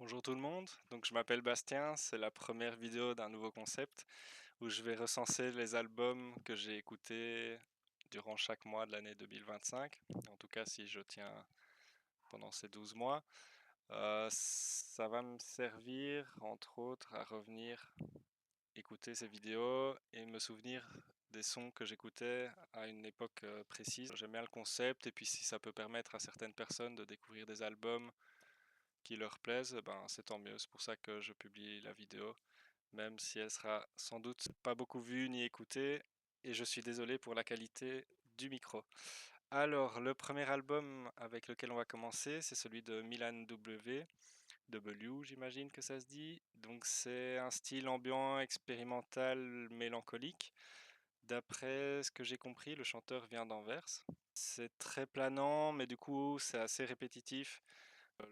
Bonjour tout le monde, donc je m'appelle Bastien, c'est la première vidéo d'un nouveau concept où je vais recenser les albums que j'ai écoutés durant chaque mois de l'année 2025, en tout cas si je tiens pendant ces 12 mois. Ça va me servir entre autres à revenir écouter ces vidéos et me souvenir des sons que j'écoutais à une époque précise. J'aime bien le concept et puis si ça peut permettre à certaines personnes de découvrir des albums qui leur plaisent, ben c'est tant mieux. C'est pour ça que je publie la vidéo, même si elle sera sans doute pas beaucoup vue ni écoutée. Et je suis désolé pour la qualité du micro. Alors, le premier album avec lequel on va commencer, c'est celui de Milan W, j'imagine que ça se dit. Donc, c'est un style ambiant, expérimental, mélancolique. D'après ce que j'ai compris, le chanteur vient d'Anvers. C'est très planant, mais du coup, c'est assez répétitif.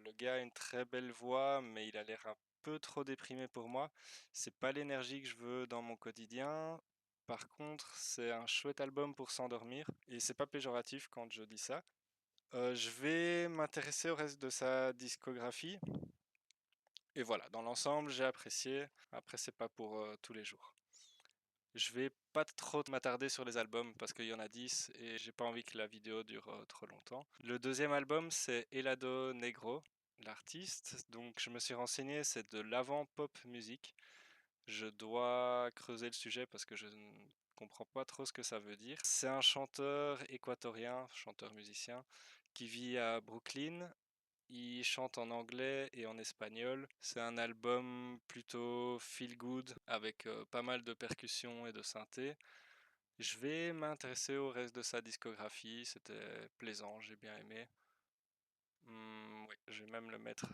Le gars a une très belle voix, mais il a l'air un peu trop déprimé pour moi. C'est pas l'énergie que je veux dans mon quotidien. Par contre, c'est un chouette album pour s'endormir, et c'est pas péjoratif quand je dis ça. Je vais m'intéresser au reste de sa discographie, et voilà, dans l'ensemble, j'ai apprécié. Après, c'est pas pour tous les jours. Je vais pas trop m'attarder sur les albums parce qu'il y en a 10 et j'ai pas envie que la vidéo dure trop longtemps. Le deuxième album, c'est Helado Negro, l'artiste. Donc je me suis renseigné, c'est de l'avant-pop musique. Je dois creuser le sujet parce que je ne comprends pas trop ce que ça veut dire. C'est un chanteur équatorien, chanteur-musicien, qui vit à Brooklyn. Il chante en anglais et en espagnol. C'est un album plutôt feel good avec pas mal de percussions et de synthé. Je vais m'intéresser au reste de sa discographie. C'était plaisant, j'ai bien aimé. Oui, je vais même le mettre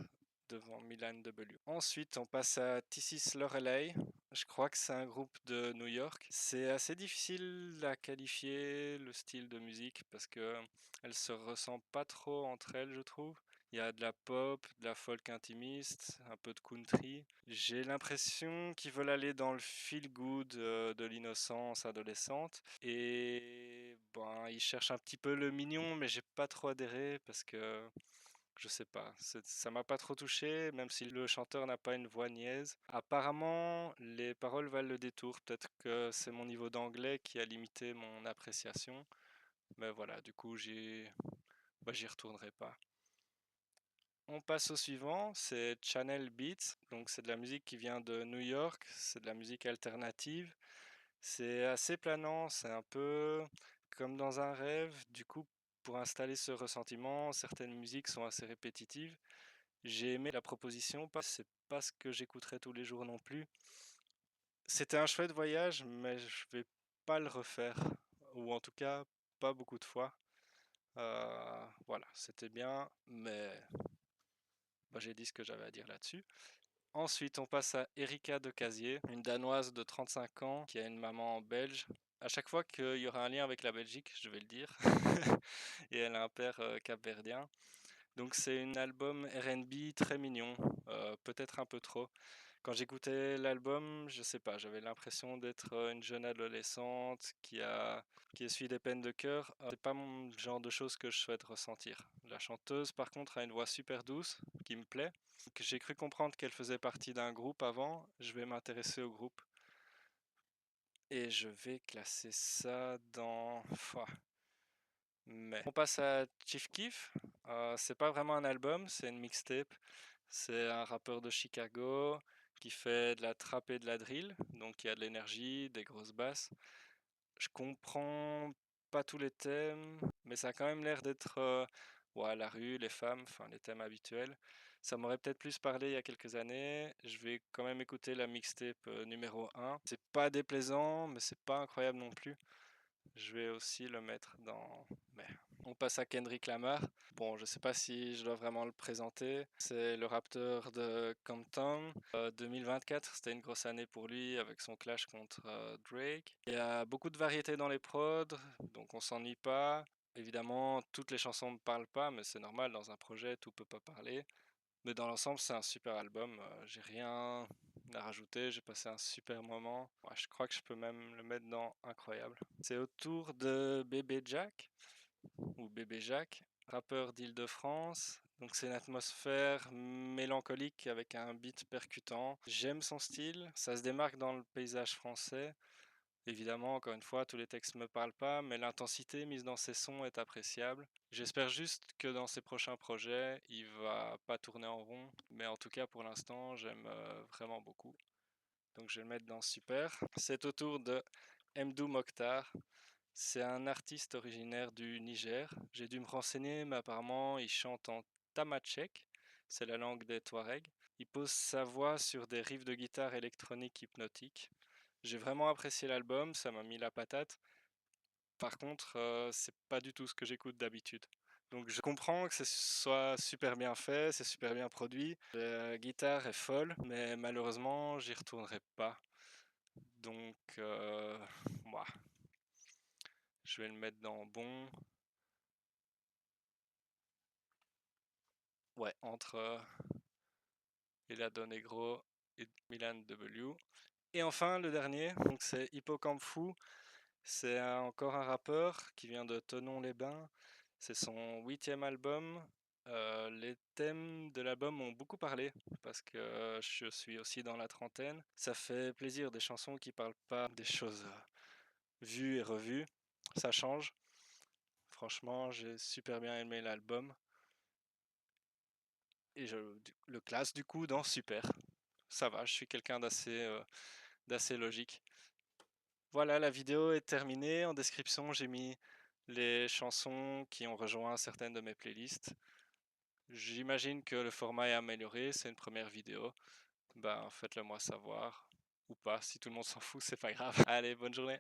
devant Milan W. Ensuite, on passe à Tissis Lorelei. Je crois que c'est un groupe de New York. C'est assez difficile à qualifier le style de musique parce que elles se ressemblent pas trop entre elles, je trouve. Il y a de la pop, de la folk intimiste, un peu de country. J'ai l'impression qu'ils veulent aller dans le feel good de l'innocence adolescente et ben ils cherchent un petit peu le mignon, mais j'ai pas trop adhéré parce que je sais pas, ça m'a pas trop touché, même si le chanteur n'a pas une voix niaise. Apparemment, les paroles valent le détour. Peut-être que c'est mon niveau d'anglais qui a limité mon appréciation. Mais voilà, du coup, j'y retournerai pas. On passe au suivant, c'est Channel Beats. Donc, c'est de la musique qui vient de New York. C'est de la musique alternative. C'est assez planant. C'est un peu comme dans un rêve. Du coup, pour installer ce ressentiment, certaines musiques sont assez répétitives. J'ai aimé la proposition, c'est pas ce que j'écouterai tous les jours non plus. C'était un chouette voyage, mais je vais pas le refaire, ou en tout cas pas beaucoup de fois. Voilà, c'était bien, mais bah, j'ai dit ce que j'avais à dire là-dessus. Ensuite, on passe à Erika de Casier, une Danoise de 35 ans qui a une maman belge. À chaque fois qu'il y aura un lien avec la Belgique, je vais le dire. Et elle a un père capverdien. Donc c'est un album R&B très mignon, peut-être un peu trop. Quand j'écoutais l'album, je sais pas, j'avais l'impression d'être une jeune adolescente qui essuie des peines de cœur. C'est pas mon genre de choses que je souhaite ressentir. La chanteuse, par contre, a une voix super douce qui me plaît. J'ai cru comprendre qu'elle faisait partie d'un groupe avant. Je vais m'intéresser au groupe et je vais classer ça dans. Pouah. Mais on passe à Chief Keef. C'est pas vraiment un album, c'est une mixtape. C'est un rappeur de Chicago qui fait de la trap et de la drill, donc il y a de l'énergie, des grosses basses. Je comprends pas tous les thèmes, mais ça a quand même l'air d'être ouais, la rue, les femmes, enfin les thèmes habituels. Ça m'aurait peut-être plus parlé il y a quelques années. Je vais quand même écouter la mixtape numéro 1. C'est pas déplaisant, mais c'est pas incroyable non plus. Je vais aussi le mettre dans. Mais on passe à Kendrick Lamar. Bon, je sais pas si je dois vraiment le présenter. C'est le rappeur de Compton. 2024, c'était une grosse année pour lui avec son clash contre Drake. Il y a beaucoup de variétés dans les prods, donc on s'ennuie pas. Évidemment, toutes les chansons ne parlent pas, mais c'est normal, dans un projet, tout peut pas parler. Mais dans l'ensemble, c'est un super album. J'ai rien à rajouter. J'ai passé un super moment. Ouais, je crois que je peux même le mettre dans incroyable. C'est autour de Bébé Jack ou Bébé Jacques, rappeur d'Île-de-France. Donc c'est une atmosphère mélancolique avec un beat percutant. J'aime son style, ça se démarque dans le paysage français. Évidemment, encore une fois, tous les textes ne me parlent pas, mais l'intensité mise dans ses sons est appréciable. J'espère juste que dans ses prochains projets, il va pas tourner en rond, mais en tout cas pour l'instant, j'aime vraiment beaucoup. Donc je vais le mettre dans super. C'est au tour de Mdou Mokhtar. C'est un artiste originaire du Niger. J'ai dû me renseigner, mais apparemment il chante en tamatchek, c'est la langue des Touaregs. Il pose sa voix sur des riffs de guitare électronique hypnotique. J'ai vraiment apprécié l'album, ça m'a mis la patate. Par contre, c'est pas du tout ce que j'écoute d'habitude. Donc je comprends que ce soit super bien fait, c'est super bien produit. La guitare est folle, mais malheureusement, j'y retournerai pas. Donc, moi, je vais le mettre dans bon. Ouais, entre Elado Negro et Milan W. Et enfin, le dernier, donc c'est Hippocampe Fou. C'est encore un rappeur qui vient de Thonon-les-Bains. C'est son 8e album. Les thèmes de l'album m'ont beaucoup parlé parce que je suis aussi dans la trentaine. Ça fait plaisir, des chansons qui parlent pas des choses vues et revues. Ça change. Franchement, j'ai super bien aimé l'album et je le classe du coup dans super. Ça va, je suis quelqu'un d'assez logique. Voilà, la vidéo est terminée. En description, j'ai mis les chansons qui ont rejoint certaines de mes playlists. J'imagine que le format est amélioré, c'est une première vidéo. Ben, faites-le moi savoir ou pas. Si tout le monde s'en fout, c'est pas grave. Allez, bonne journée.